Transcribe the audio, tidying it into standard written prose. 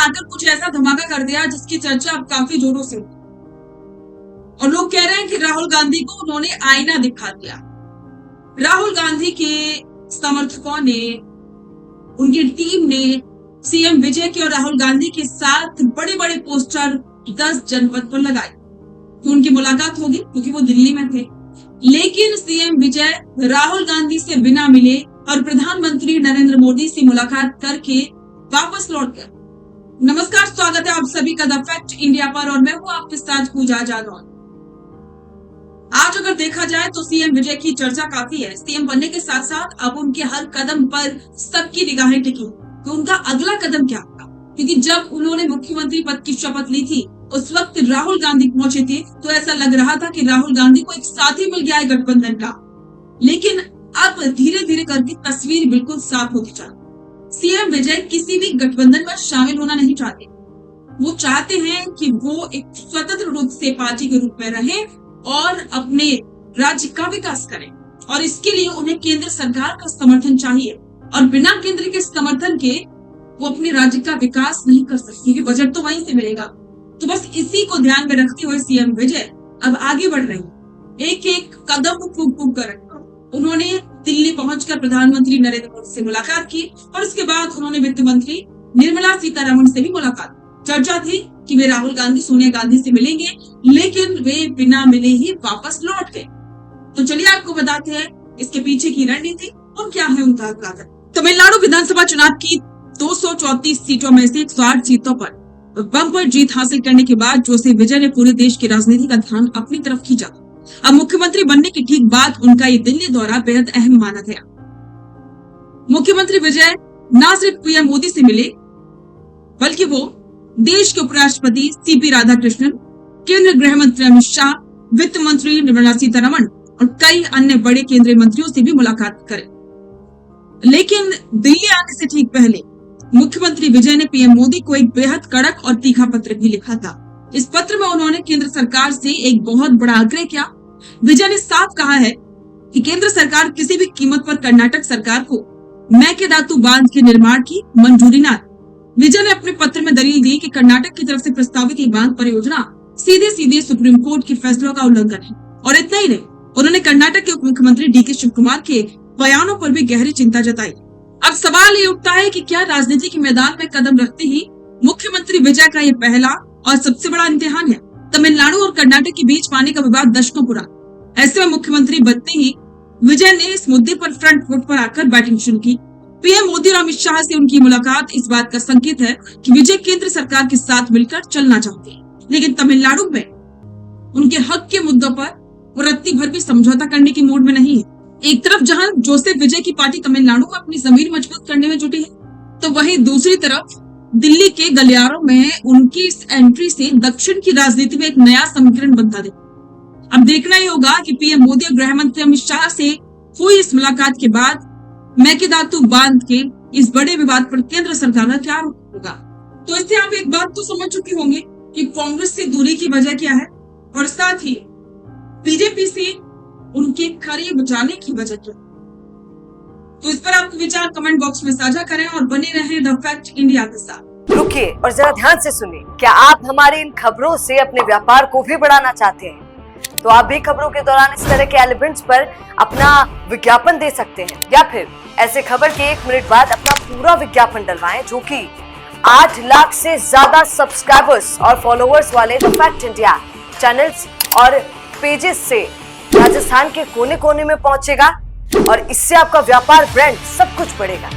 आकर कुछ ऐसा धमाका कर दिया जिसकी चर्चा अब काफी जोरों से हुई और लोग कह रहे हैं कि राहुल गांधी को उन्होंने आईना दिखा दिया। राहुल गांधी के समर्थकों ने, उनकी टीम ने सीएम विजय के और राहुल गांधी के साथ बड़े बड़े पोस्टर 10 जनपद पर लगाए कि उनकी मुलाकात होगी, क्योंकि वो दिल्ली में थे। लेकिन सीएम विजय राहुल गांधी से बिना मिले और प्रधानमंत्री नरेंद्र मोदी से मुलाकात करके वापस लौट गए। नमस्कार, स्वागत है आप सभी का द फैक्ट इंडिया पर और मैं हूं आपके साथ पूजा जादौन। आज अगर देखा जाए तो सीएम विजय की चर्चा काफी है। सीएम बनने के साथ साथ अब उनके हर कदम पर सबकी निगाहें टिकी कि उनका अगला कदम क्या होगा, क्योंकि जब उन्होंने मुख्यमंत्री पद की शपथ ली थी उस वक्त राहुल गांधी पहुंचे थे तो ऐसा लग रहा था कि राहुल गांधी को एक साथी मिल गया है गठबंधन का। लेकिन अब धीरे धीरे करके तस्वीर बिल्कुल साफ होती जा रही। सीएम विजय किसी भी गठबंधन में शामिल होना नहीं चाहते। वो चाहते हैं कि वो एक स्वतंत्र रूप से पार्टी के रूप में रहे और अपने राज्य का विकास करें, और इसके लिए उन्हें केंद्र सरकार का समर्थन चाहिए और बिना केंद्र के समर्थन के वो अपने राज्य का विकास नहीं कर सकते, क्योंकि बजट तो वहीं से मिलेगा। तो बस इसी को ध्यान में रखते हुए सीएम विजय अब आगे बढ़ रहे हैं। एक एक कदम फूक कर उन्होंने दिल्ली पहुंचकर प्रधानमंत्री नरेंद्र मोदी से मुलाकात की और उसके बाद उन्होंने वित्त मंत्री निर्मला सीतारमण से भी मुलाकात। चर्चा थी कि वे राहुल गांधी, सोनिया गांधी से मिलेंगे, लेकिन वे बिना मिले ही वापस लौट गए। तो चलिए आपको बताते हैं इसके पीछे की रणनीति और क्या है उनका अगला। तमिलनाडु विधानसभा चुनाव की 234 सीटों में से 108 सीटों पर बम्पर जीत हासिल करने के बाद जोसेफ विजय ने पूरे देश की राजनीति का ध्यान अपनी तरफ खींचा। अब मुख्यमंत्री बनने के ठीक बाद उनका ये दिल्ली दौरा बेहद अहम माना गया। मुख्यमंत्री विजय न सिर्फ पीएम मोदी से मिले, बल्कि वो देश के उपराष्ट्रपति सीपी राधाकृष्णन, केंद्रीय गृह मंत्री अमित शाह, वित्त मंत्री निर्मला सीतारमण और कई अन्य बड़े केंद्रीय मंत्रियों से भी मुलाकात करें। लेकिन दिल्ली आने से ठीक पहले मुख्यमंत्री विजय ने पीएम मोदी को एक बेहद कड़क और तीखा पत्र भी लिखा था। इस पत्र में उन्होंने केंद्र सरकार से एक बहुत बड़ा आग्रह किया। विजय ने साफ कहा है कि केंद्र सरकार किसी भी कीमत पर कर्नाटक सरकार को मेकेदातु बांध के निर्माण की मंजूरी न दे। विजय ने अपने पत्र में दलील दी कि कर्नाटक की तरफ से प्रस्तावित ये बांध परियोजना सीधे सुप्रीम कोर्ट के फैसलों का उल्लंघन है। और इतना ही नहीं, उन्होंने कर्नाटक के उप मुख्यमंत्री डीके शिव कुमार के बयानों पर भी गहरी चिंता जताई। अब सवाल ये उठता है कि क्या राजनीति के मैदान में कदम रखते ही मुख्यमंत्री विजय का ये पहला और सबसे बड़ा इम्तिहान है। तमिलनाडु और कर्नाटक के बीच पानी का विवाद दशकों पुराना। ऐसे में मुख्यमंत्री बनते ही विजय ने इस मुद्दे पर फ्रंट फुट पर आकर बैटिंग शुरू की। पीएम मोदी और अमित शाह से उनकी मुलाकात इस बात का संकेत है कि विजय केंद्र सरकार के साथ मिलकर चलना चाहते हैं, लेकिन तमिलनाडु में उनके हक के मुद्दों पर वो रत्ती भर भी समझौता करने की मूड में नहीं है। एक तरफ जहां जोसेफ विजय की पार्टी तमिलनाडु में अपनी जमीन मजबूत करने में जुटी है, तो वहीं दूसरी तरफ दिल्ली के गलियारों में उनकी इस एंट्री से दक्षिण की राजनीति में एक नया समीकरण बनता दे। अब देखना ही होगा कि पीएम मोदी और गृह मंत्री अमित शाह से हुई इस मुलाकात के बाद मेकेदातु बांध के इस बड़े विवाद पर केंद्र सरकार का क्या रुख होगा। तो इससे आप एक बात तो समझ चुके होंगे कि कांग्रेस से दूरी की वजह क्या है और साथ ही बीजेपी से उनके करीब जाने की वजह क्या। तो इस पर आपके विचार कमेंट बॉक्स में साझा करें और बने रहें द फैक्ट इंडिया के साथ। रुकिए और जरा ध्यान से सुनिए। क्या आप हमारे इन खबरों से अपने व्यापार को भी बढ़ाना चाहते हैं? तो आप भी खबरों के दौरान इस तरह के एलिमेंट्स पर अपना विज्ञापन दे सकते हैं, या फिर ऐसे खबर के 1 मिनट बाद अपना पूरा विज्ञापन डलवाएं, जो कि 8 लाख से ज्यादा सब्सक्राइबर्स और फॉलोअर्स वाले द फैक्ट इंडिया चैनल्स और पेजेस से राजस्थान के कोने कोने में पहुंचेगा और इससे आपका व्यापार, ब्रांड सब कुछ बढ़ेगा।